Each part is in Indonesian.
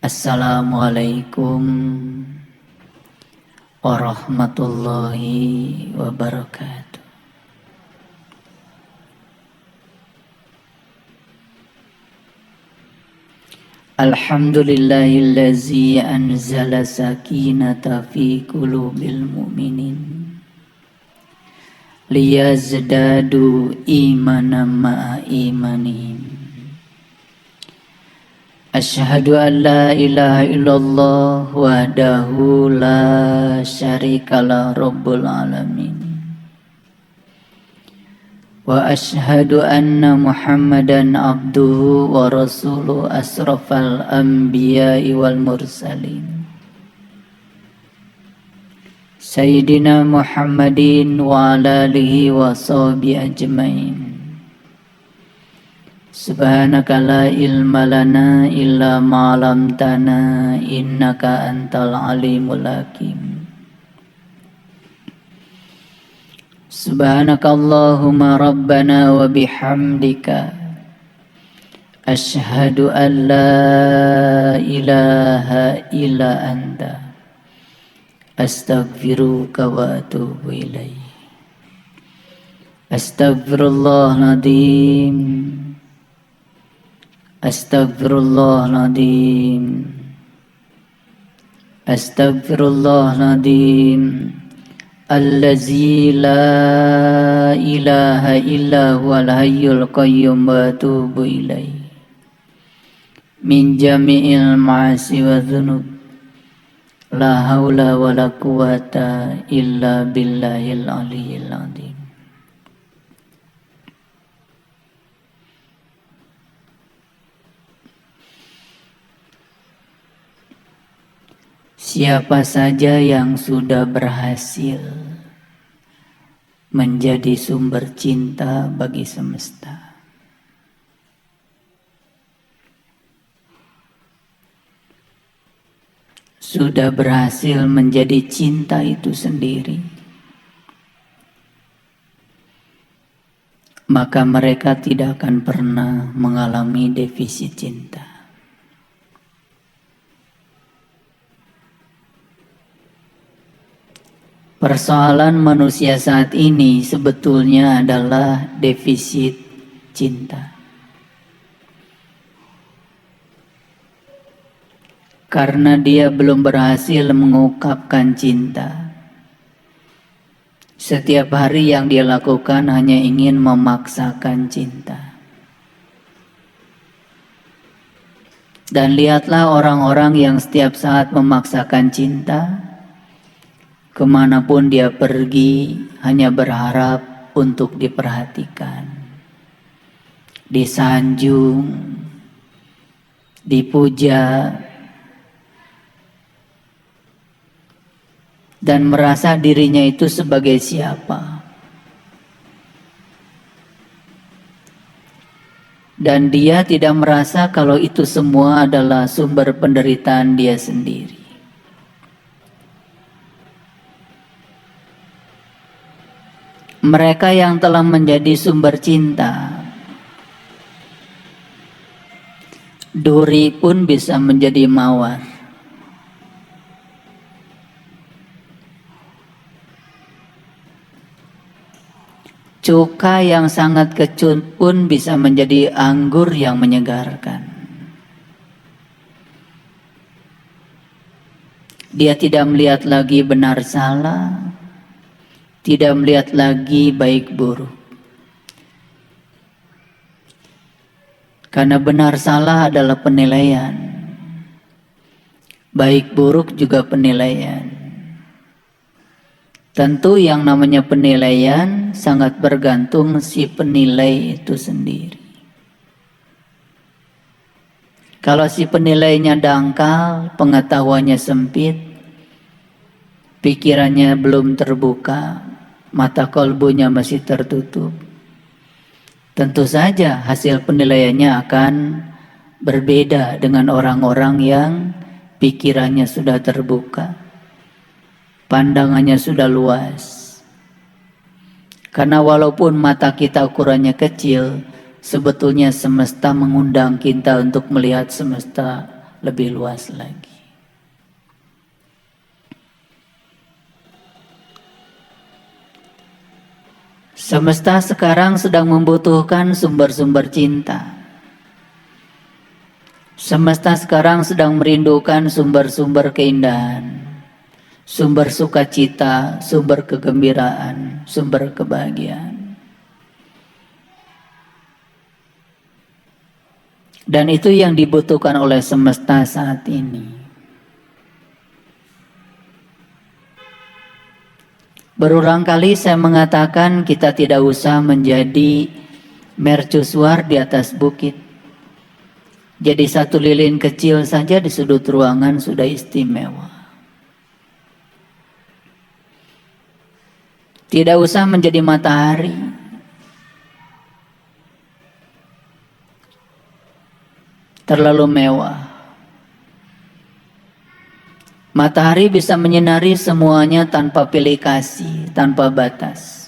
Assalamualaikum warahmatullahi wabarakatuh. Alhamdulillahillazi anzala sakinata fi qulubil mu'minin liyazdadu imanan ma'a imanihim. Asyhadu an la ilaha illallah wahdahu la syarikalah rabbul alamin. Wa asyhadu anna Muhammadan abduhu wa rasuluhu asrafal anbiya'i wal mursalin. Sayyidina Muhammadin wa ala alihi wa sahbihi ajmain. Subhanaka la ilma lana illa ma 'allamtana innaka antal alimul hakim. Subhanaka Allahumma rabbana wa bihamdika asyhadu an la ilaha illa anta astaghfiruka wa atubu ilaih. Astaghfirullahaladzim, astaghfirullahaladzim, astaghfirullahaladzim. Allazi la ilaha illa huwal hayyul qayyum wa atubu ilaih min jami'il ma'asi wa dhunub. La haula wa la quwata illa billahil aliyyil azim. Siapa saja yang sudah berhasil menjadi sumber cinta bagi semesta, sudah berhasil menjadi cinta itu sendiri, maka mereka tidak akan pernah mengalami defisit cinta. Persoalan manusia saat ini sebetulnya adalah defisit cinta. Karena dia belum berhasil mengungkapkan cinta. Setiap hari yang dia lakukan hanya ingin memaksakan cinta. Dan lihatlah orang-orang yang setiap saat memaksakan cinta, kemanapun dia pergi hanya berharap untuk diperhatikan, disanjung, dipuja, dan merasa dirinya itu sebagai siapa. Dan dia tidak merasa kalau itu semua adalah sumber penderitaan dia sendiri. Mereka yang telah menjadi sumber cinta, duri pun bisa menjadi mawar. Cuka yang sangat kecut pun bisa menjadi anggur yang menyegarkan. Dia tidak melihat lagi benar salah, tidak melihat lagi baik buruk. Karena benar salah adalah penilaian, baik buruk juga penilaian. Tentu yang namanya penilaian sangat bergantung si penilai itu sendiri. Kalau si penilainya dangkal, pengetahuannya sempit, pikirannya belum terbuka, mata kolbunya masih tertutup, tentu saja hasil penilaiannya akan berbeda dengan orang-orang yang pikirannya sudah terbuka, pandangannya sudah luas. Karena walaupun mata kita ukurannya kecil, sebetulnya semesta mengundang kita untuk melihat semesta lebih luas lagi. Semesta sekarang sedang membutuhkan sumber-sumber cinta. Semesta sekarang sedang merindukan sumber-sumber keindahan, sumber sukacita, sumber kegembiraan, sumber kebahagiaan. Dan itu yang dibutuhkan oleh semesta saat ini. Berulang kali saya mengatakan kita tidak usah menjadi mercusuar di atas bukit. Jadi satu lilin kecil saja di sudut ruangan sudah istimewa. Tidak usah menjadi matahari. Terlalu mewah. Matahari bisa menyinari semuanya tanpa pilih kasih, tanpa batas.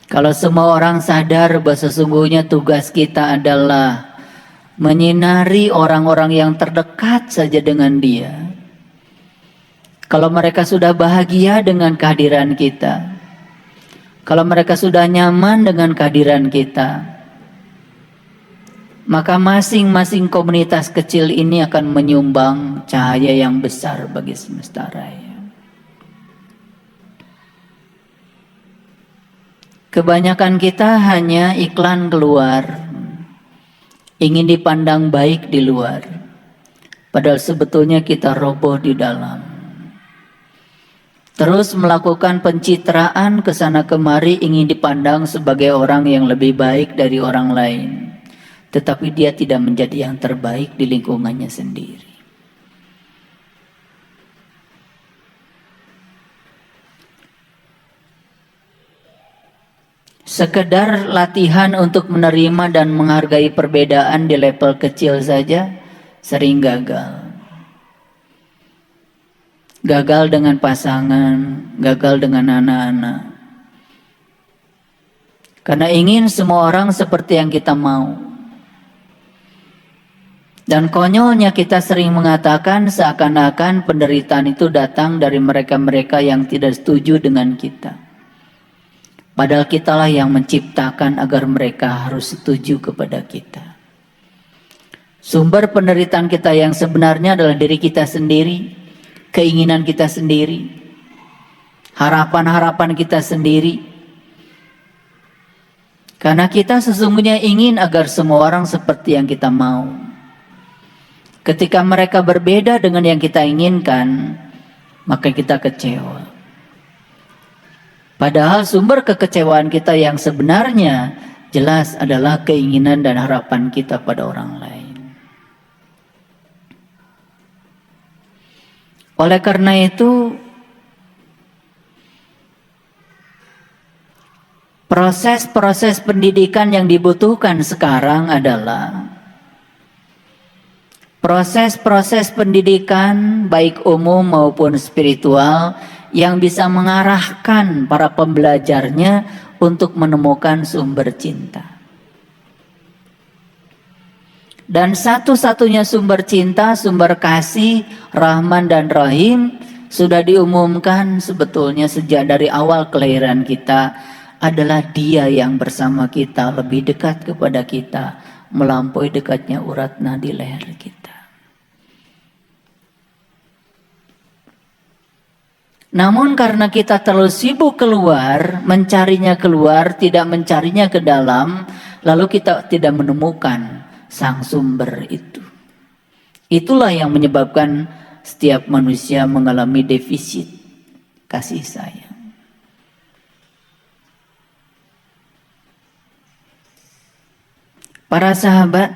Kalau semua orang sadar bahwa sesungguhnya tugas kita adalah menyinari orang-orang yang terdekat saja dengan dia. Kalau mereka sudah bahagia dengan kehadiran kita, kalau mereka sudah nyaman dengan kehadiran kita, maka masing-masing komunitas kecil ini akan menyumbang cahaya yang besar bagi semesta raya. Kebanyakan kita hanya iklan keluar, ingin dipandang baik di luar, padahal sebetulnya kita roboh di dalam. Terus melakukan pencitraan ke sana kemari, ingin dipandang sebagai orang yang lebih baik dari orang lain. Tetapi dia tidak menjadi yang terbaik di lingkungannya sendiri. Sekedar latihan untuk menerima dan menghargai perbedaan di level kecil saja sering gagal. Gagal dengan pasangan, gagal dengan anak-anak. Karena ingin semua orang seperti yang kita mau. Dan konyolnya kita sering mengatakan seakan-akan penderitaan itu datang dari mereka-mereka yang tidak setuju dengan kita. Padahal kitalah yang menciptakan agar mereka harus setuju kepada kita. Sumber penderitaan kita yang sebenarnya adalah diri kita sendiri, keinginan kita sendiri, harapan-harapan kita sendiri. Karena kita sesungguhnya ingin agar semua orang seperti yang kita mau. Ketika mereka berbeda dengan yang kita inginkan, maka kita kecewa. Padahal sumber kekecewaan kita yang sebenarnya jelas adalah keinginan dan harapan kita pada orang lain. Oleh karena itu, proses-proses pendidikan yang dibutuhkan sekarang adalah proses-proses pendidikan baik umum maupun spiritual yang bisa mengarahkan para pembelajarnya untuk menemukan sumber cinta. Dan satu-satunya sumber cinta, sumber kasih, Rahman dan Rahim sudah diumumkan sebetulnya sejak dari awal kelahiran kita adalah Dia yang bersama kita, lebih dekat kepada kita, melampaui dekatnya urat nadi leher kita. Namun karena kita terlalu sibuk keluar, mencarinya keluar, tidak mencarinya ke dalam, lalu kita tidak menemukan sang sumber itu. Itulah yang menyebabkan setiap manusia mengalami defisit kasih sayang. Para sahabat,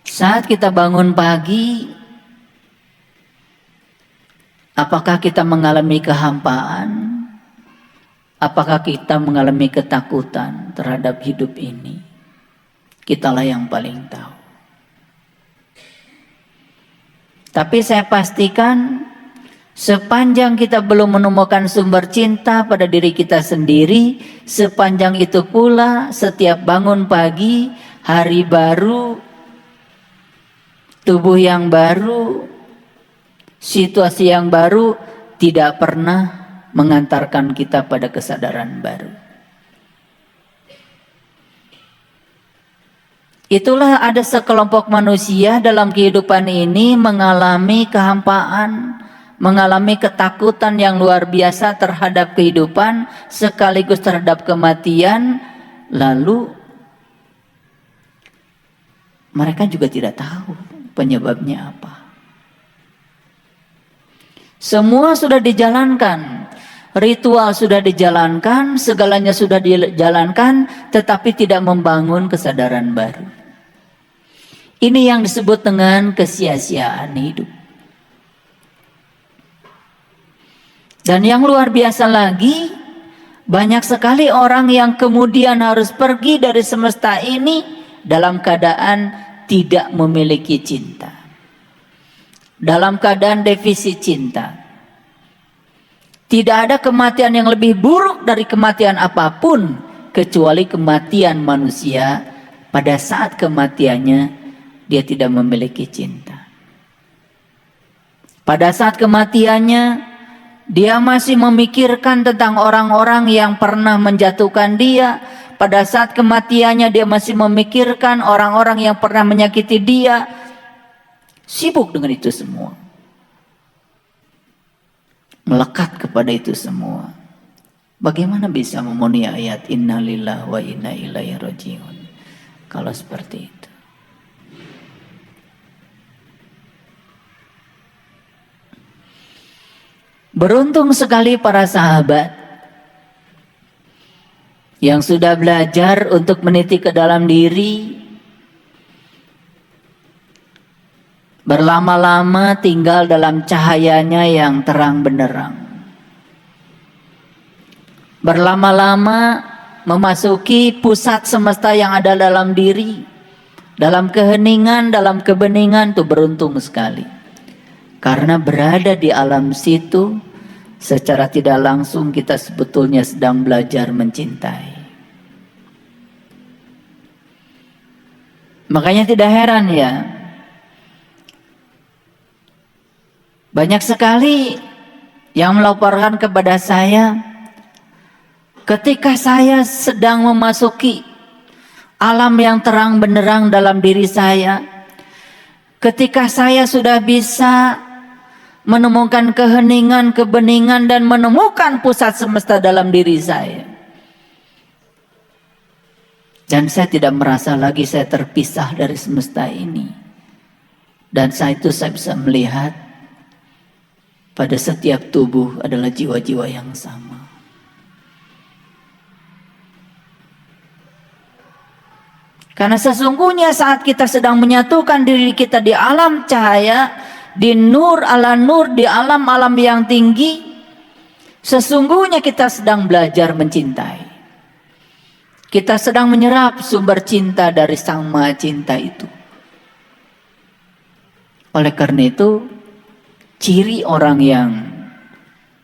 saat kita bangun pagi, apakah kita mengalami kehampaan? Apakah kita mengalami ketakutan terhadap hidup ini? Kitalah yang paling tahu. Tapi saya pastikan Sepanjang kita belum menemukan sumber cinta pada diri kita sendiri, sepanjang itu pula setiap bangun pagi, hari baru, tubuh yang baru, situasi yang baru tidak pernah mengantarkan kita pada kesadaran baru. Itulah ada sekelompok manusia dalam kehidupan ini mengalami kehampaan, mengalami ketakutan yang luar biasa terhadap kehidupan sekaligus terhadap kematian, lalu mereka juga tidak tahu penyebabnya apa. Semua sudah dijalankan, ritual sudah dijalankan, segalanya sudah dijalankan, tetapi tidak membangun kesadaran baru. Ini yang disebut dengan kesia-siaan hidup. Dan yang luar biasa lagi, banyak sekali orang yang kemudian harus pergi dari semesta ini dalam keadaan tidak memiliki cinta, dalam keadaan defisit cinta. Tidak ada kematian yang lebih buruk dari kematian apapun kecuali kematian manusia pada saat kematiannya dia tidak memiliki cinta. Pada saat kematiannya dia masih memikirkan tentang orang-orang yang pernah menjatuhkan dia. Pada saat kematiannya dia masih memikirkan orang-orang yang pernah menyakiti dia. Sibuk dengan itu semua, melekat kepada itu semua. Bagaimana bisa memenuhi ayat innalillahi wa inna ilaihi rajiun kalau seperti itu? Beruntung sekali para sahabat yang sudah belajar untuk meniti ke dalam diri, berlama-lama tinggal dalam cahayanya yang terang benderang, berlama-lama memasuki pusat semesta yang ada dalam diri, dalam keheningan, dalam kebeningan. Tuh beruntung sekali. Karena berada di alam situ, secara tidak langsung kita sebetulnya sedang belajar mencintai. Makanya tidak heran ya, banyak sekali yang melaporkan kepada saya, ketika saya sedang memasuki alam yang terang benderang dalam diri saya, ketika saya sudah bisa menemukan keheningan, kebeningan, dan menemukan pusat semesta dalam diri saya, dan saya tidak merasa lagi saya terpisah dari semesta ini, dan saat itu saya bisa melihat pada setiap tubuh adalah jiwa-jiwa yang sama. Karena sesungguhnya saat kita sedang menyatukan diri kita di alam cahaya, di nur ala nur, di alam-alam yang tinggi, sesungguhnya kita sedang belajar mencintai. Kita sedang menyerap sumber cinta dari Sang Maha Cinta itu. Oleh karena itu, ciri orang yang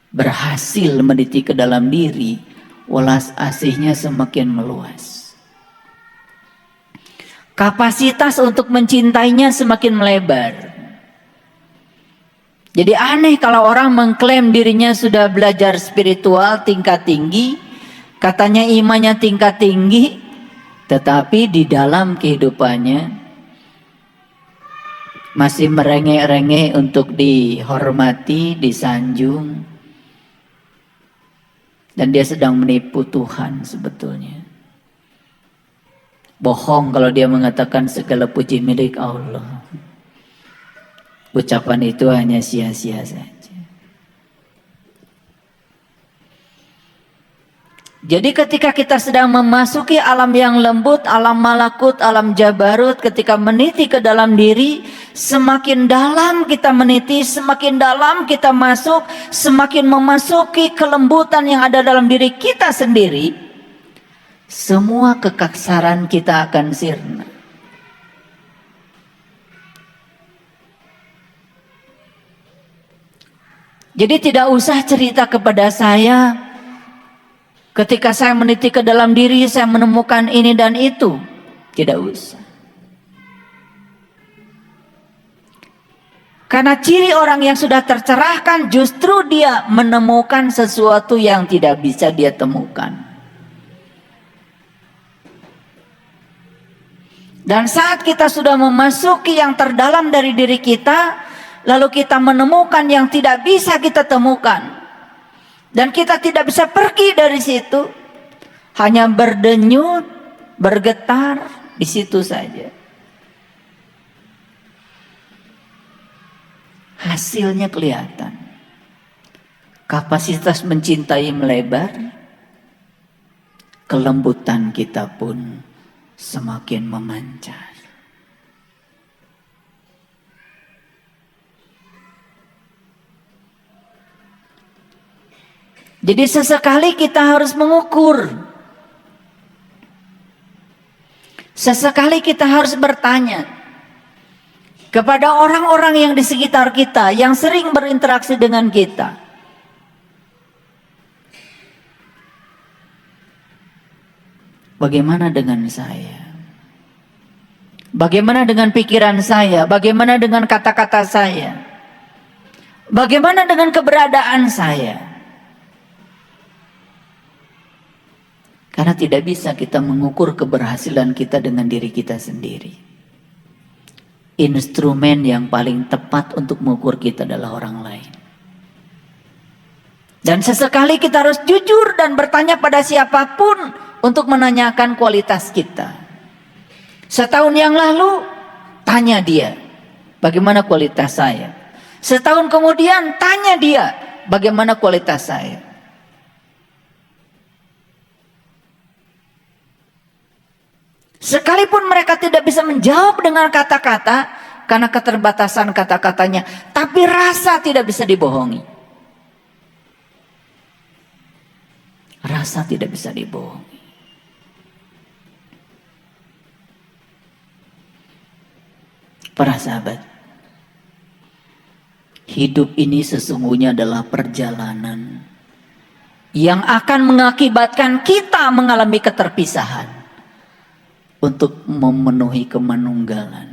berhasil meniti ke dalam diri, welas asihnya semakin meluas. Kapasitas untuk mencintainya semakin melebar. Jadi aneh kalau orang mengklaim dirinya sudah belajar spiritual tingkat tinggi, katanya imannya tingkat tinggi, tetapi di dalam kehidupannya masih merengek-rengek untuk dihormati, disanjung, dan dia sedang menipu Tuhan sebetulnya. Bohong kalau dia mengatakan segala puji milik Allah. Ucapan itu hanya sia-sia saja. Jadi ketika kita sedang memasuki alam yang lembut, alam malakut, alam jabarut, ketika meniti ke dalam diri, semakin dalam kita meniti, semakin dalam kita masuk, semakin memasuki kelembutan yang ada dalam diri kita sendiri, semua kekasaran kita akan sirna. Jadi tidak usah cerita kepada saya ketika saya meniti ke dalam diri saya menemukan ini dan itu. Tidak usah. Karena ciri orang yang sudah tercerahkan justru dia menemukan sesuatu yang tidak bisa dia temukan. Dan saat kita sudah memasuki yang terdalam dari diri kita, lalu kita menemukan yang tidak bisa kita temukan. Dan kita tidak bisa pergi dari situ. Hanya berdenyut, bergetar di situ saja. Hasilnya kelihatan. Kapasitas mencintai melebar. Kelembutan kita pun semakin memancar. Jadi sesekali kita harus mengukur. Sesekali kita harus bertanya kepada orang-orang yang di sekitar kita, yang sering berinteraksi dengan kita. Bagaimana dengan saya? Bagaimana dengan pikiran saya? Bagaimana dengan kata-kata saya? Bagaimana dengan keberadaan saya? Karena tidak bisa kita mengukur keberhasilan kita dengan diri kita sendiri. Instrumen yang paling tepat untuk mengukur kita adalah orang lain. Dan sesekali kita harus jujur dan bertanya pada siapapun untuk menanyakan kualitas kita. Setahun yang lalu, tanya dia, bagaimana kualitas saya? Setahun kemudian, tanya dia, bagaimana kualitas saya? Sekalipun mereka tidak bisa menjawab dengan kata-kata karena keterbatasan kata-katanya, tapi rasa tidak bisa dibohongi. Rasa tidak bisa dibohongi. Para sahabat, hidup ini sesungguhnya adalah perjalanan yang akan mengakibatkan kita mengalami keterpisahan untuk memenuhi kemanunggalan.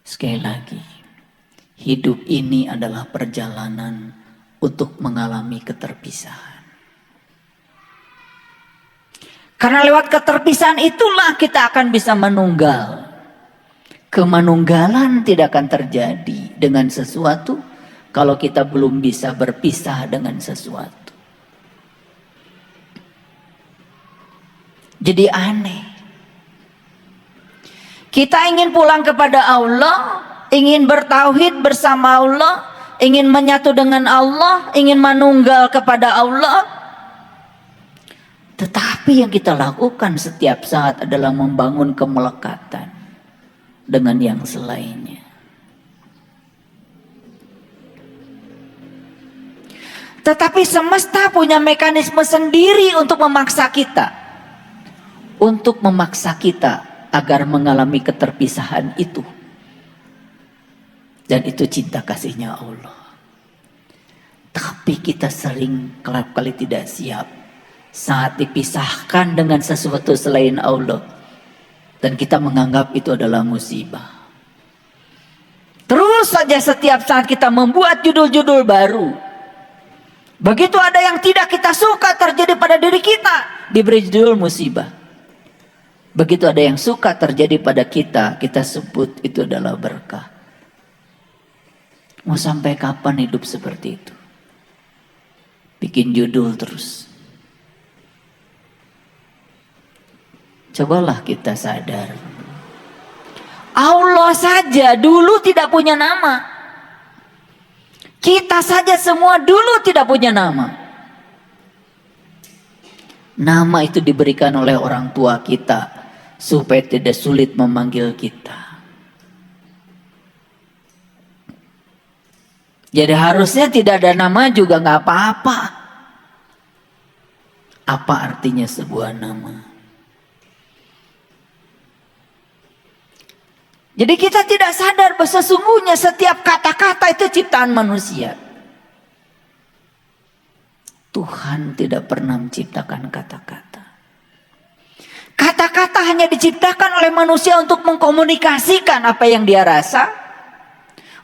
Sekali lagi, hidup ini adalah perjalanan untuk mengalami keterpisahan. Karena lewat keterpisahan itulah kita akan bisa menunggal. Kemanunggalan tidak akan terjadi dengan sesuatu kalau kita belum bisa berpisah dengan sesuatu. Jadi aneh. Kita ingin pulang kepada Allah, ingin bertauhid bersama Allah, ingin menyatu dengan Allah, ingin manunggal kepada Allah. Tetapi yang kita lakukan setiap saat adalah membangun kemelekatan dengan yang selainnya. Tetapi semesta punya mekanisme sendiri untuk memaksa kita. Untuk memaksa kita agar mengalami keterpisahan itu. Dan itu cinta kasihnya Allah. Tapi kita sering kerap kali tidak siap saat dipisahkan dengan sesuatu selain Allah. Dan kita menganggap itu adalah musibah. Terus saja setiap saat kita membuat judul-judul baru. Begitu ada yang tidak kita suka terjadi pada diri kita, diberi judul musibah. Begitu ada yang suka terjadi pada kita, kita sebut itu adalah berkah. Mau sampai kapan hidup seperti itu? Bikin judul terus. Cobalah kita sadar. Allah saja dulu tidak punya nama. Kita saja semua dulu tidak punya nama. Nama itu diberikan oleh orang tua kita supaya tidak sulit memanggil kita. Jadi harusnya tidak ada nama juga nggak apa-apa. Apa artinya sebuah nama? Jadi kita tidak sadar bahwa sesungguhnya setiap kata-kata itu ciptaan manusia. Tuhan tidak pernah menciptakan kata-kata. Kata-kata hanya diciptakan oleh manusia untuk mengkomunikasikan apa yang dia rasa,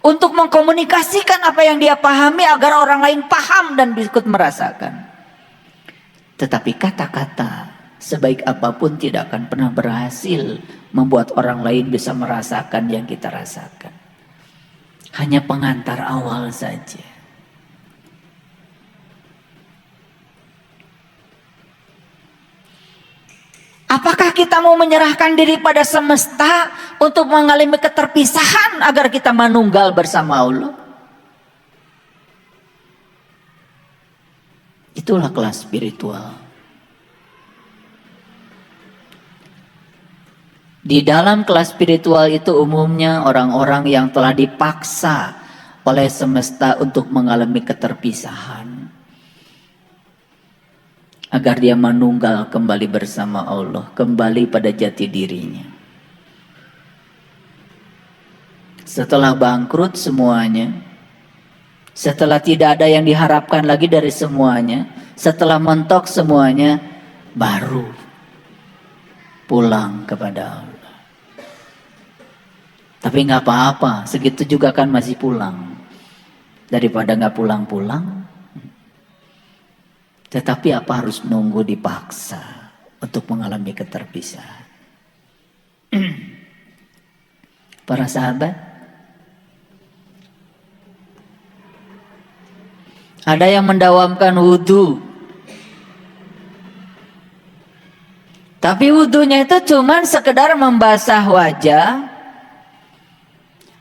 untuk mengkomunikasikan apa yang dia pahami agar orang lain paham dan ikut merasakan. Tetapi kata-kata sebaik apapun tidak akan pernah berhasil membuat orang lain bisa merasakan yang kita rasakan. Hanya pengantar awal saja. Apakah kita mau menyerahkan diri pada semesta untuk mengalami keterpisahan agar kita manunggal bersama Allah? Itulah kelas spiritual. Di dalam kelas spiritual itu umumnya orang-orang yang telah dipaksa oleh semesta untuk mengalami keterpisahan, agar dia manunggal kembali bersama Allah, kembali pada jati dirinya. Setelah bangkrut semuanya, setelah tidak ada yang diharapkan lagi dari semuanya, setelah mentok semuanya, baru pulang kepada Allah. Tapi nggak apa-apa, segitu juga kan masih pulang. Daripada nggak pulang-pulang. Tetapi apa harus nunggu dipaksa untuk mengalami keterpisahan? Para sahabat, ada yang mendawamkan wudhu, tapi wudhunya itu cuman sekedar membasah wajah,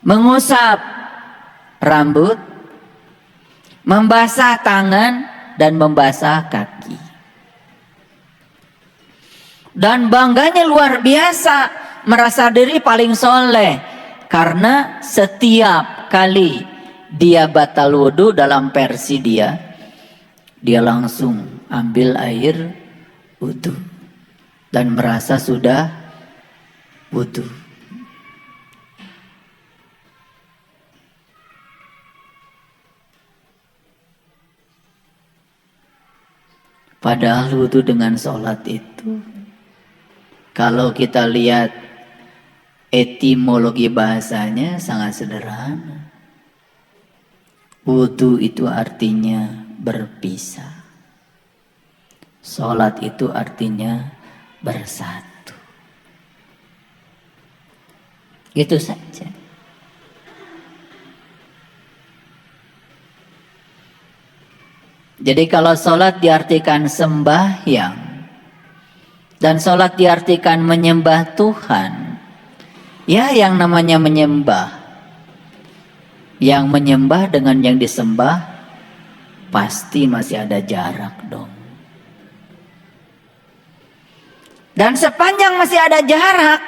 mengusap rambut, membasah tangan, dan membasah kaki. Dan bangganya luar biasa, merasa diri paling soleh, karena setiap kali dia batal wudhu dalam versi dia langsung ambil air wudhu dan merasa sudah wudhu. Padahal wudhu dengan sholat itu, kalau kita lihat etimologi bahasanya sangat sederhana. Wudhu itu artinya berpisah. Sholat itu artinya bersatu. Gitu saja. Jadi kalau sholat diartikan sembahyang dan sholat diartikan menyembah Tuhan, ya yang namanya menyembah, yang menyembah dengan yang disembah pasti masih ada jarak dong. Dan sepanjang masih ada jarak,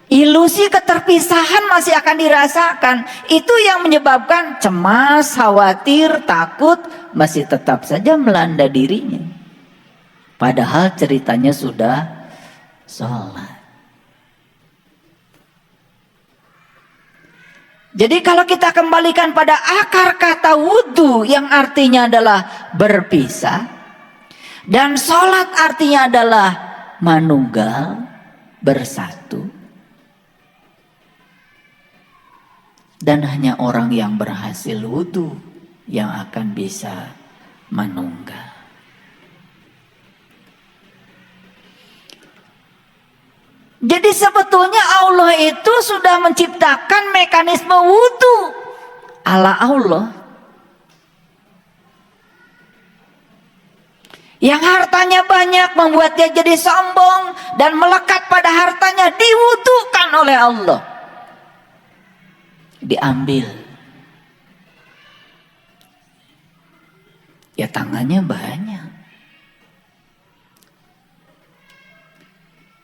ilusi keterpisahan masih akan dirasakan. Itu yang menyebabkan cemas, khawatir, takut masih tetap saja melanda dirinya. Padahal ceritanya sudah sholat. Jadi kalau kita kembalikan pada akar kata wudhu yang artinya adalah berpisah, dan sholat artinya adalah manunggal, bersatu. Dan hanya orang yang berhasil wudhu yang akan bisa manunggal. Jadi sebetulnya Allah itu sudah menciptakan mekanisme wudhu ala Allah. Yang hartanya banyak membuat dia jadi sombong dan melekat pada hartanya, diwudukan oleh Allah. Diambil. Ya tangannya banyak.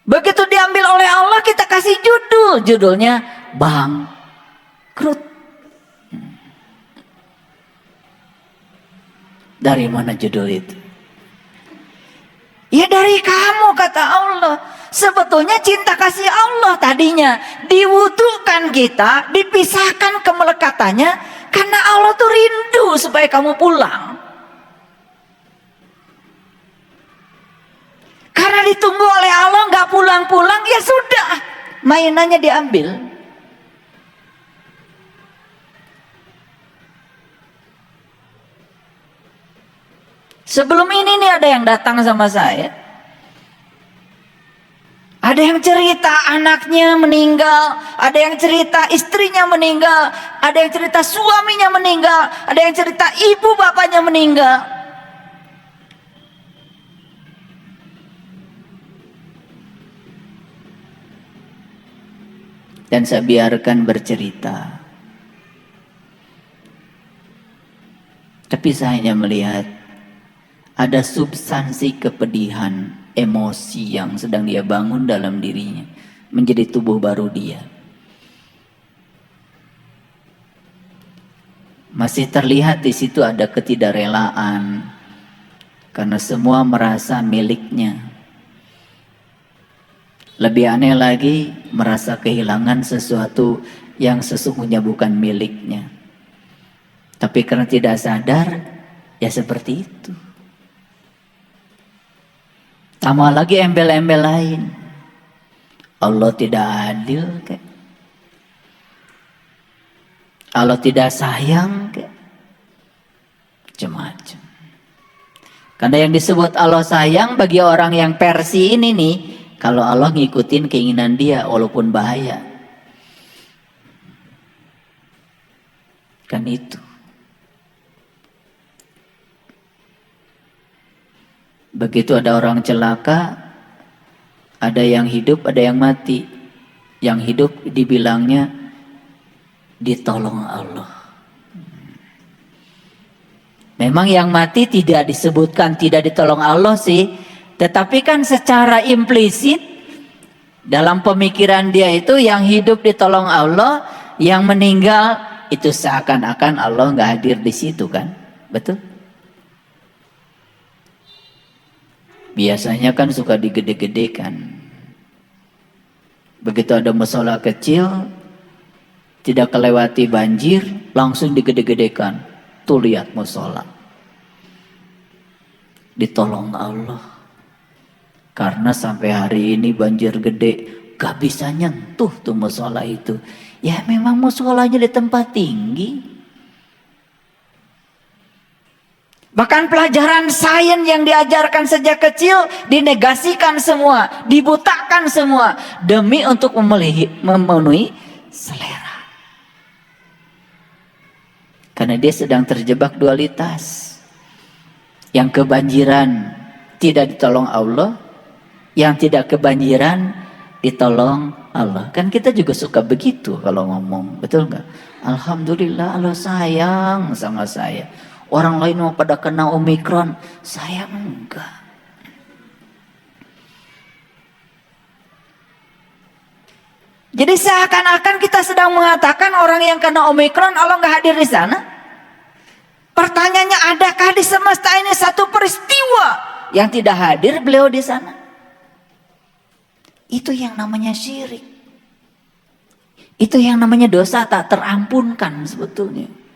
Begitu diambil oleh Allah, kita kasih judul. Judulnya bangkrut. Dari mana judul itu? Ya dari kamu, kata Allah. Sebetulnya cinta kasih Allah tadinya diwudukan kita, dipisahkan kemelekatannya karena Allah tuh rindu supaya kamu pulang. Karena ditunggu oleh Allah nggak pulang-pulang, ya sudah, mainannya diambil. Sebelum ini nih ada yang datang sama saya. Ada yang cerita anaknya meninggal, ada yang cerita istrinya meninggal, ada yang cerita suaminya meninggal, ada yang cerita ibu bapaknya meninggal. Dan saya biarkan bercerita. Tapi saya hanya melihat ada substansi kepedihan, emosi yang sedang dia bangun dalam dirinya menjadi tubuh baru dia. Masih terlihat di situ ada ketidakrelaan karena semua merasa miliknya. Lebih aneh lagi, merasa kehilangan sesuatu yang sesungguhnya bukan miliknya. Tapi karena tidak sadar, ya seperti itu. Tambah lagi embel-embel lain. Allah tidak adil kayak. Allah tidak sayang kayak. Macam-macam. Karena yang disebut Allah sayang bagi orang yang versi ini nih, kalau Allah ngikutin keinginan dia walaupun bahaya. Kan itu. Begitu ada orang celaka, ada yang hidup, ada yang mati. Yang hidup dibilangnya ditolong Allah. Memang yang mati tidak disebutkan tidak ditolong Allah sih, tetapi kan secara implisit dalam pemikiran dia itu yang hidup ditolong Allah, yang meninggal itu seakan-akan Allah nggak hadir di situ kan, betul? Biasanya kan suka digede-gedekan. Begitu ada musola kecil, tidak kelewati banjir, langsung digede-gedekan. Tuh lihat musola. Ditolong Allah. Karena sampai hari ini banjir gede, gak bisa nyentuh tuh musola itu. Ya memang musolanya di tempat tinggi. Bahkan pelajaran sains yang diajarkan sejak kecil dinegasikan semua, dibutakan semua demi untuk memenuhi selera. Karena dia sedang terjebak dualitas. Yang kebanjiran tidak ditolong Allah, yang tidak kebanjiran ditolong Allah. Kan kita juga suka begitu kalau ngomong, betul nggak? Alhamdulillah Allah sayang sama saya. Orang lain mau pada kena Omikron, saya enggak. Jadi seakan-akan kita sedang mengatakan orang yang kena Omikron Allah nggak hadir di sana. Pertanyaannya, adakah di semesta ini satu peristiwa yang tidak hadir beliau di sana? Itu yang namanya syirik. Itu yang namanya dosa tak terampunkan sebetulnya.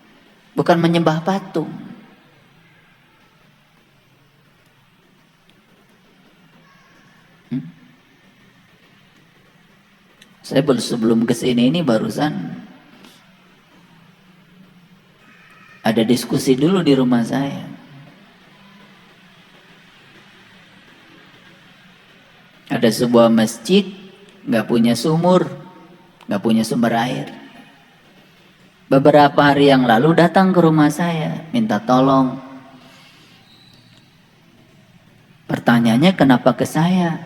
Bukan menyembah patung. Saya sebelum kesini ini barusan ada diskusi dulu di rumah saya. Ada sebuah masjid nggak punya sumur, nggak punya sumber air. Beberapa hari yang lalu datang ke rumah saya, minta tolong. Pertanyaannya kenapa ke saya?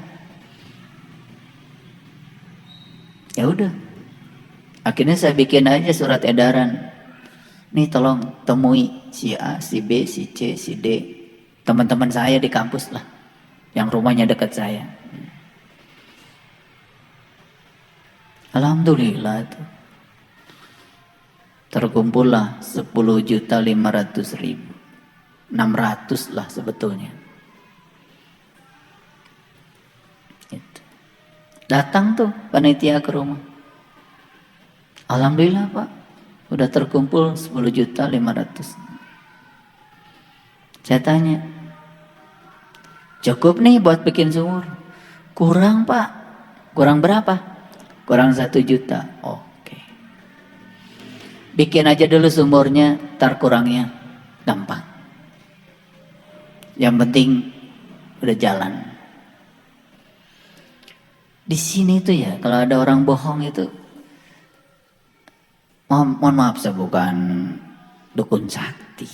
Ya udah. Akhirnya saya bikin aja surat edaran. Nih tolong temui si A, si B, si C, si D. Teman-teman saya di kampus lah. Yang rumahnya dekat saya. Alhamdulillah tuh. Terkumpullah 10.500.000. 600 lah sebetulnya. Itu. Datang tuh panitia ke rumah. Alhamdulillah Pak, udah terkumpul 10.500.000. Saya tanya, cukup nih buat bikin sumur? Kurang Pak. Kurang berapa? Kurang 1 juta. Oke. Bikin aja dulu sumurnya, ntar kurangnya gampang. Yang penting udah jalan. Di sini tuh ya, kalau ada orang bohong itu, mohon maaf, saya bukan dukun sakti.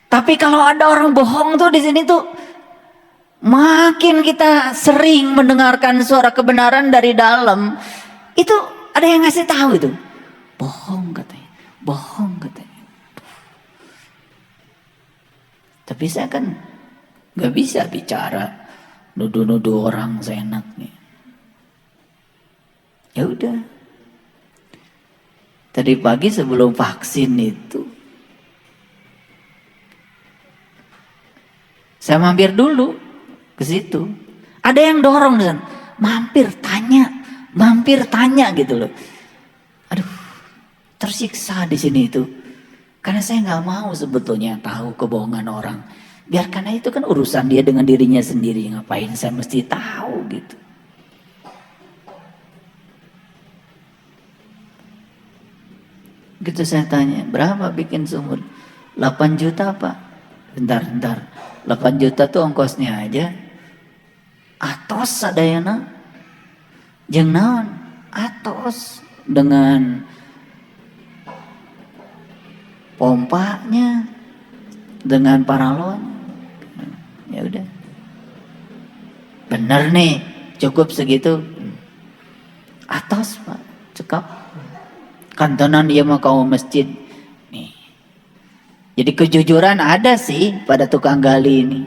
Tapi kalau ada orang bohong tuh di sini tuh, makin kita sering mendengarkan suara kebenaran dari dalam, itu ada yang ngasih tahu itu, bohong katanya, bohong katanya. Tapi saya kan nggak bisa bicara nuduh-nuduh orang seenaknya. Ya udah. Tadi pagi sebelum vaksin itu, saya mampir dulu ke situ. Ada yang dorong dan mampir tanya gitu loh. Aduh, tersiksa di sini itu. Karena saya nggak mau sebetulnya tahu kebohongan orang. Biarkan itu kan urusan dia dengan dirinya sendiri. Ngapain saya mesti tahu gitu. Gitu saya tanya, berapa bikin sumur? 8 juta Pak. Bentar. 8 juta tuh ongkosnya aja. Atos sadayana. Jeung naon? Atos dengan pompanya, dengan paralon. Ya udah. Bener nih, cukup segitu. Atos Pak, cekap. Kantonan dia mau kau masjid. Nih. Jadi kejujuran ada sih pada tukang gali ini.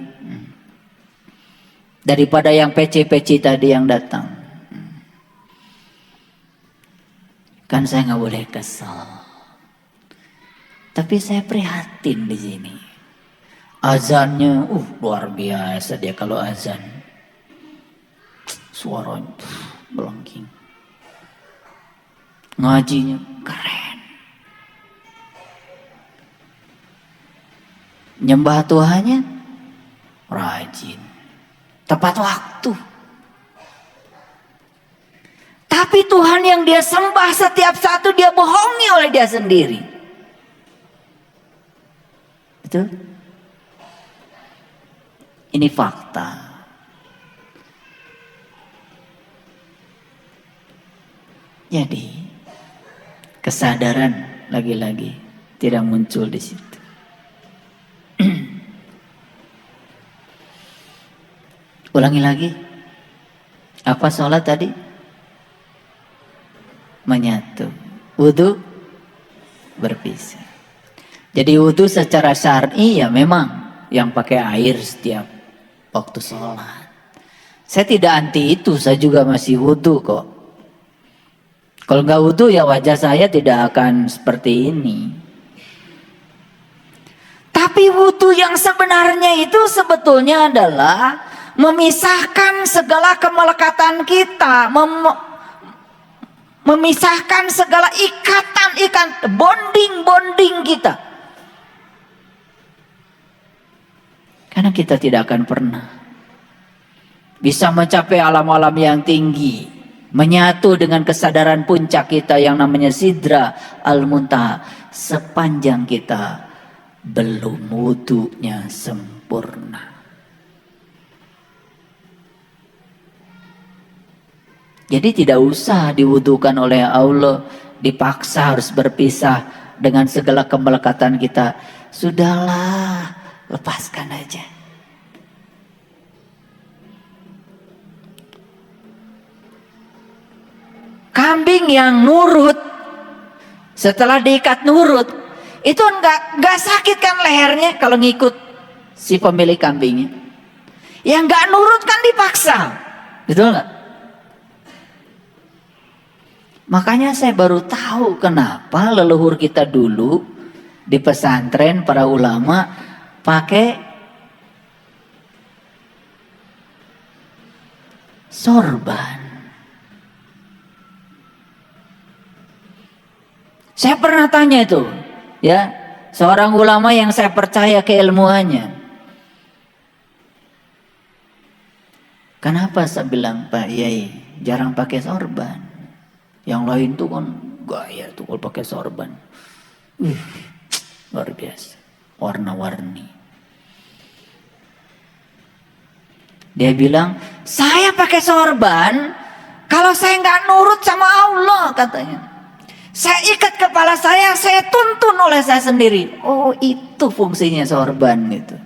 Daripada yang peci-peci tadi yang datang. Kan saya nggak boleh kesel. Tapi saya prihatin di sini. Azannya, luar biasa dia kalau azan. Suaranya melengking. Ngajinya keren. Nyembah Tuhannya rajin. Tepat waktu. Tapi Tuhan yang dia sembah setiap satu dia bohongi oleh dia sendiri. Betul? Ini fakta. Jadi kesadaran lagi-lagi tidak muncul di situ. Ulangi lagi. Apa sholat tadi? Menyatu. Wudu berpisah. Jadi wudu secara syar'i ya memang yang pakai air setiap waktu sholat. Saya tidak anti itu, saya juga masih wudu kok. Kalau nggak wudu ya wajah saya tidak akan seperti ini. Tapi wudu yang sebenarnya itu sebetulnya adalah memisahkan segala kemelekatan kita, memisahkan segala ikatan bonding kita. Karena kita tidak akan pernah bisa mencapai alam-alam yang tinggi, menyatu dengan kesadaran puncak kita yang namanya Sidra Al-Muntaha, sepanjang kita belum wudunya sempurna. Jadi tidak usah diwudukan oleh Allah, dipaksa harus berpisah dengan segala kemelekatan kita. Sudahlah, lepaskan aja. Kambing yang nurut, setelah diikat nurut, itu nggak sakit kan lehernya kalau ngikut si pemilik kambingnya. Yang nggak nurut kan dipaksa, betul nggak? Makanya saya baru tahu kenapa leluhur kita dulu di pesantren para ulama pakai sorban. Saya pernah tanya itu, ya, seorang ulama yang saya percaya keilmuannya. Kenapa saya bilang, Pak Yai jarang pakai sorban? Yang lain tuh kan gaya tuh kalau pakai sorban. Luar biasa, warna-warni. Dia bilang, saya pakai sorban kalau saya nggak nurut sama Allah, katanya. Saya ikat kepala saya tuntun oleh saya sendiri. Oh, itu fungsinya sorban itu.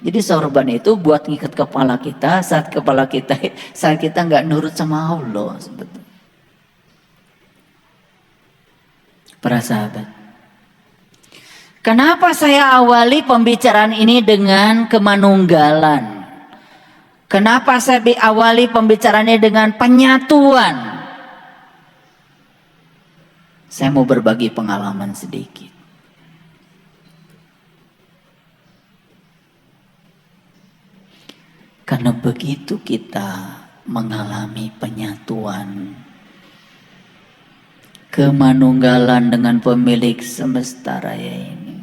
Jadi sorban itu buat ngikat kepala kita saat kita nggak nurut sama Allah, sebetulnya. Para sahabat, kenapa saya awali pembicaraan ini dengan kemanunggalan? Kenapa saya awali pembicaraannya dengan penyatuan? Saya mau berbagi pengalaman sedikit. Karena begitu kita mengalami penyatuan, kemanunggalan dengan pemilik semesta raya ini,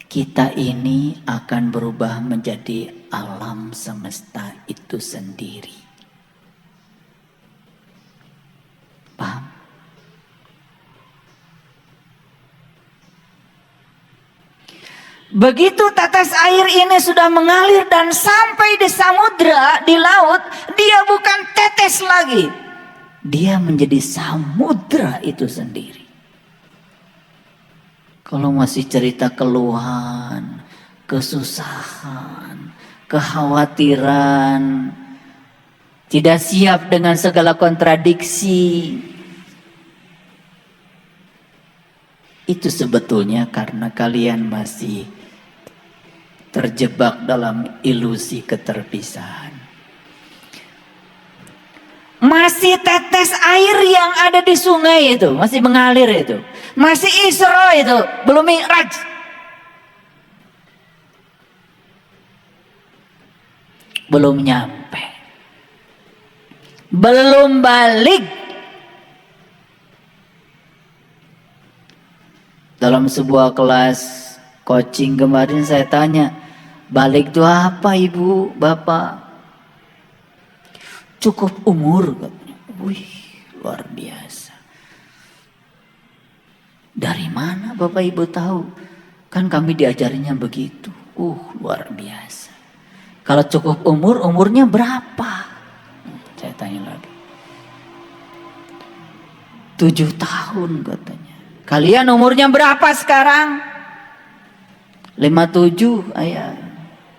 kita ini akan berubah menjadi alam semesta itu sendiri. Paham? Begitu tetes air ini sudah mengalir dan sampai di samudra, di laut, dia bukan tetes lagi. Dia menjadi samudra itu sendiri. Kalau masih cerita keluhan, kesusahan, kekhawatiran, tidak siap dengan segala kontradiksi, itu sebetulnya karena kalian masih terjebak dalam ilusi keterpisahan. Masih tetes air yang ada di sungai itu, masih mengalir itu. Masih Isra itu, belum Mi'raj. Belum nyampe. Belum balik. Dalam sebuah kelas coaching kemarin saya tanya, balik itu apa ibu, bapak? Cukup umur, katanya. Wih, luar biasa. Dari mana bapak ibu tahu? Kan kami diajarinya begitu. Luar biasa. Kalau cukup umur, umurnya berapa? Saya tanya lagi. 7 tahun katanya. Kalian umurnya berapa sekarang? 57, ayah.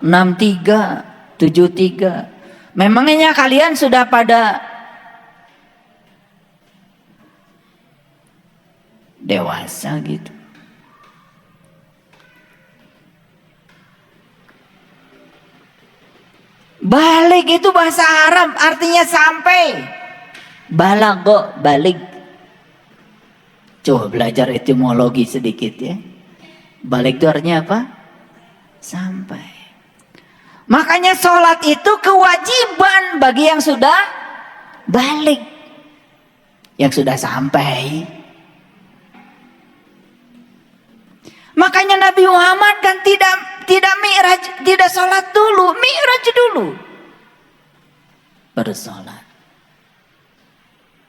63, 73. Memangnya kalian sudah pada dewasa gitu? Balik itu bahasa Arab, artinya sampai. Balago, balik. Coba belajar etimologi sedikit ya. Balik itu artinya apa? Sampai. Makanya sholat itu kewajiban bagi yang sudah balik, yang sudah sampai. Makanya Nabi Muhammad kan tidak mi'raj, tidak sholat dulu, mi'raj dulu, baru sholat.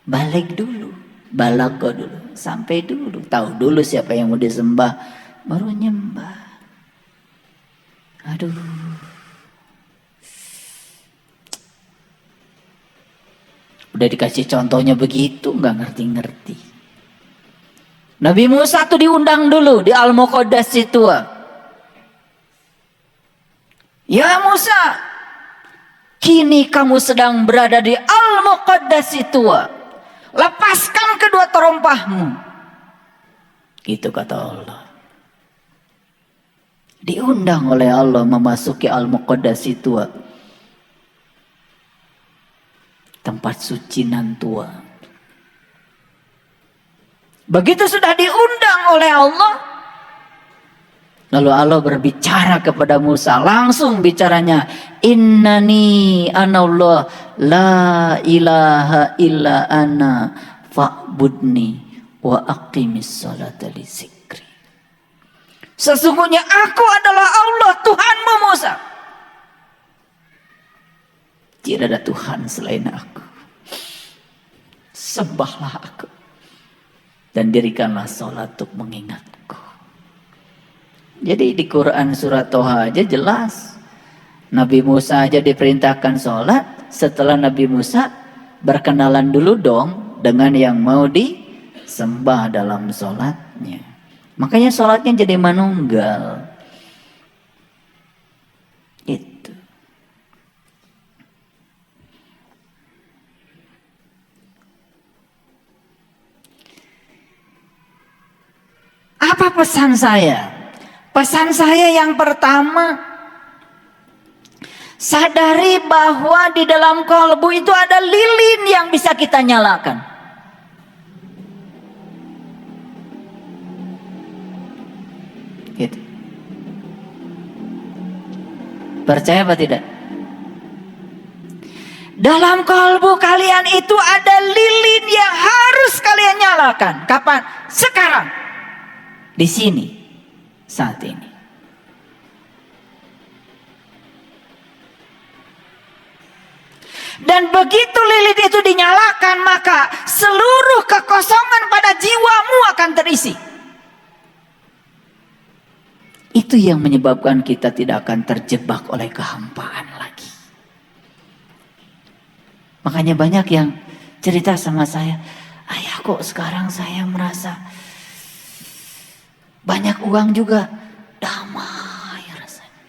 Balik dulu, balago dulu, sampai dulu, tahu dulu siapa yang mau disembah, baru nyembah. Aduh. Udah dikasih contohnya begitu, nggak ngerti-ngerti. Nabi Musa tuh diundang dulu di Al-Muqaddas itu. Ya Musa, kini kamu sedang berada di Al-Muqaddas itu. Lepaskan kedua terompahmu. Gitu kata Allah. Diundang oleh Allah memasuki Al-Muqaddas itu. Tempat suci nan tua. Begitu sudah diundang oleh Allah, lalu Allah berbicara kepada Musa, langsung bicaranya, innani anallah la ilaha illa ana fa'budni wa aqimis salata li zikri. Sesungguhnya aku adalah Allah Tuhanmu Musa. Tidak ada Tuhan selain aku. Sembahlah aku dan dirikanlah sholat untuk mengingatku. Jadi di Quran surat Toha aja jelas, Nabi Musa aja diperintahkan sholat. Setelah Nabi Musa berkenalan dulu dong dengan yang mau disembah dalam sholatnya. Makanya sholatnya jadi manunggal. Itu. Apa pesan saya? Pesan saya yang pertama, sadari bahwa di dalam kalbu itu ada lilin yang bisa kita nyalakan. Gitu. Percaya apa tidak? Dalam kalbu kalian itu ada lilin yang harus kalian nyalakan. Kapan? Sekarang. Di sini. Saat ini. Dan begitu lilin itu dinyalakan, maka seluruh kekosongan pada jiwamu akan terisi. Itu yang menyebabkan kita tidak akan terjebak oleh kehampaan lagi. Makanya banyak yang cerita sama saya, ayah kok sekarang saya merasa banyak uang juga damai rasanya.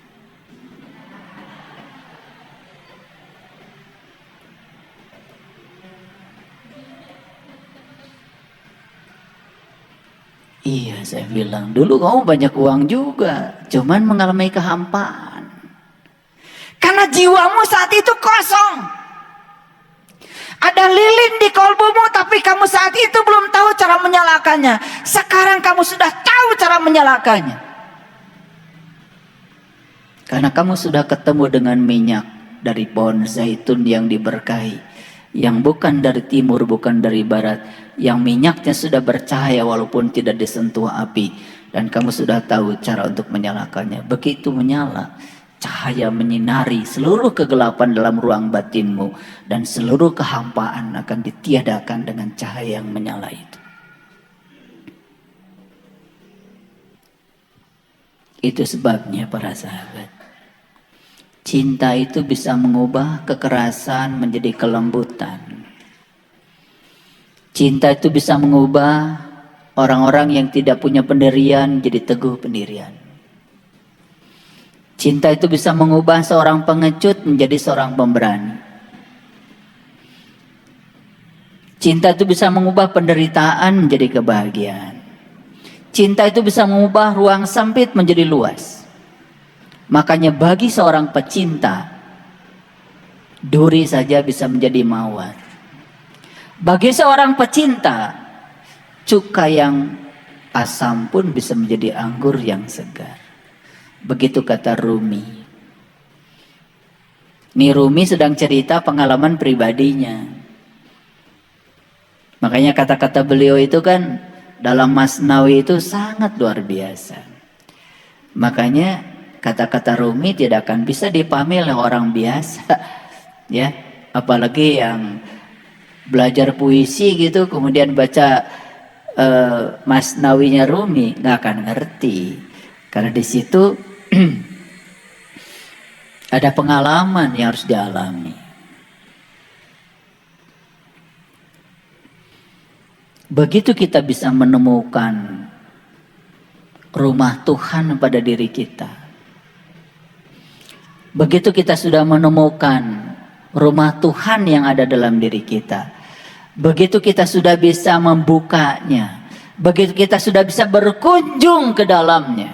Iya, saya bilang dulu kamu banyak uang juga, cuman mengalami kehampaan. Karena jiwamu saat itu kosong. Ada lilin di kalbumu, tapi kamu saat itu belum tahu cara menyalakannya. Sekarang kamu sudah tahu cara menyalakannya. Karena kamu sudah ketemu dengan minyak dari pohon zaitun yang diberkahi, yang bukan dari timur, bukan dari barat, yang minyaknya sudah bercahaya walaupun tidak disentuh api, dan kamu sudah tahu cara untuk menyalakannya. Begitu menyala, cahaya menyinari seluruh kegelapan dalam ruang batinmu, dan seluruh kehampaan akan ditiadakan dengan cahaya yang menyala itu. Itu sebabnya para sahabat, cinta itu bisa mengubah kekerasan menjadi kelembutan. Cinta itu bisa mengubah orang-orang yang tidak punya pendirian jadi teguh pendirian. Cinta itu bisa mengubah seorang pengecut menjadi seorang pemberani. Cinta itu bisa mengubah penderitaan menjadi kebahagiaan. Cinta itu bisa mengubah ruang sempit menjadi luas. Makanya bagi seorang pecinta, duri saja bisa menjadi mawar. Bagi seorang pecinta, cuka yang asam pun bisa menjadi anggur yang segar. Begitu kata Rumi. Ini Rumi sedang cerita pengalaman pribadinya. Makanya kata-kata beliau itu kan dalam Masnawi itu sangat luar biasa. Makanya kata-kata Rumi tidak akan bisa dipahami oleh orang biasa. Ya, apalagi yang belajar puisi gitu kemudian baca Masnawinya Rumi, nggak akan ngerti. Karena di situ ada pengalaman yang harus dialami. Begitu kita bisa menemukan rumah Tuhan pada diri kita, begitu kita sudah menemukan rumah Tuhan yang ada dalam diri kita, begitu kita sudah bisa membukanya, begitu kita sudah bisa berkunjung ke dalamnya,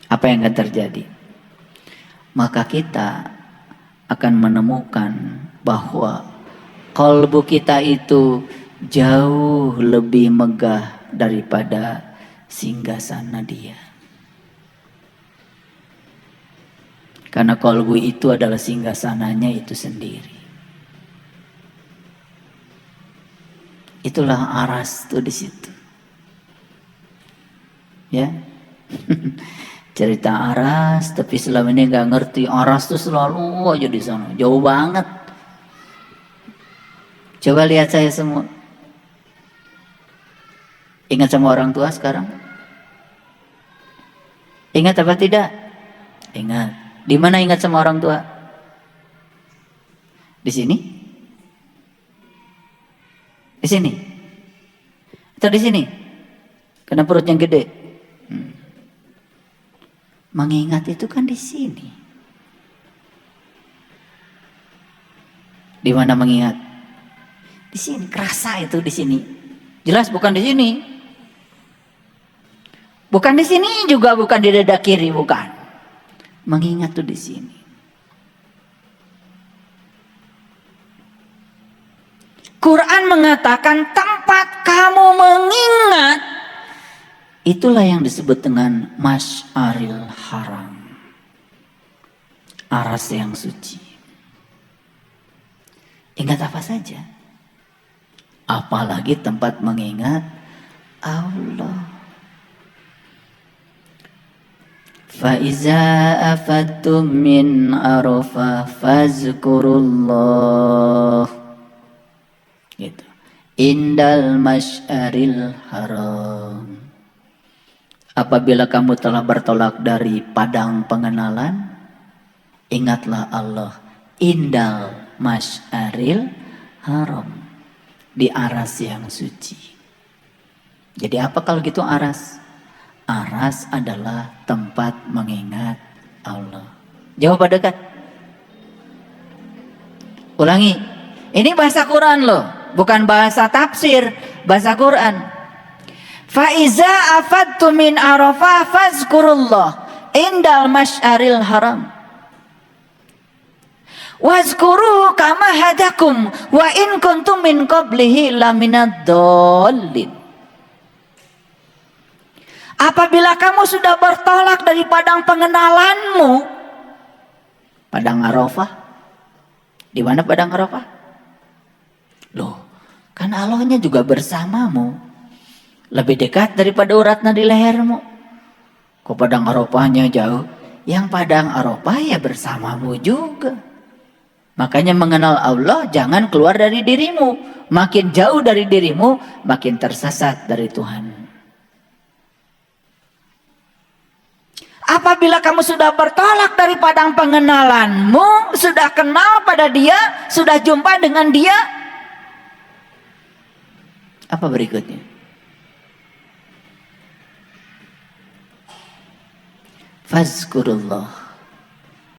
apa yang akan terjadi? Maka kita akan menemukan bahwa kalbu kita itu jauh lebih megah daripada singgasana dia. Karena kalbu itu adalah singgasananya itu sendiri. Itulah aras tuh di situ. Ya. Cerita aras, tapi selama ini nggak ngerti aras tuh selalu aja di sana, jauh banget. Coba lihat saya semua. Ingat sama orang tua sekarang? Ingat apa tidak? Ingat. Di mana ingat sama orang tua? Di sini? Di sini? Atau di sini? Karena perut yang gede. Mengingat itu kan di sini. Di mana mengingat? Di sini. Kerasa itu di sini. Jelas bukan di sini. Bukan di sini juga, bukan di dada kiri, bukan. Mengingat tuh di sini. Quran mengatakan tempat kamu mengingat, itulah yang disebut dengan Masy'aril Haram. Aras yang suci. Ingat apa saja. Apalagi tempat mengingat Allah. Fa'iza afattum min arafah fazkurullah. Gitu. Indal masy'aril haram. Apabila kamu telah bertolak dari padang pengenalan, ingatlah Allah. Indal masy'aril haram. Di aras yang suci. Jadi apa kalau gitu aras? Aras adalah tempat mengingat Allah. Jawab dekat. Ulangi. Ini bahasa Quran loh, bukan bahasa tafsir, bahasa Quran. Faiza afattu min arafah fazkurullah indal masy'aril haram. Wazkuru kama hadakum wa in kuntum min qablihi laminad dhalin. Apabila kamu sudah bertolak dari padang pengenalanmu, padang Arafah. Di mana padang Arafah? Loh, kan Allahnya juga bersamamu. Lebih dekat daripada urat nadi lehermu. Kok padang Arafahnya jauh? Yang padang Arafah ya bersamamu juga. Makanya mengenal Allah jangan keluar dari dirimu. Makin jauh dari dirimu, makin tersesat dari Tuhan. Apabila kamu sudah bertolak dari padang pengenalanmu, sudah kenal pada dia, sudah jumpa dengan dia, apa berikutnya? Fazkurullah.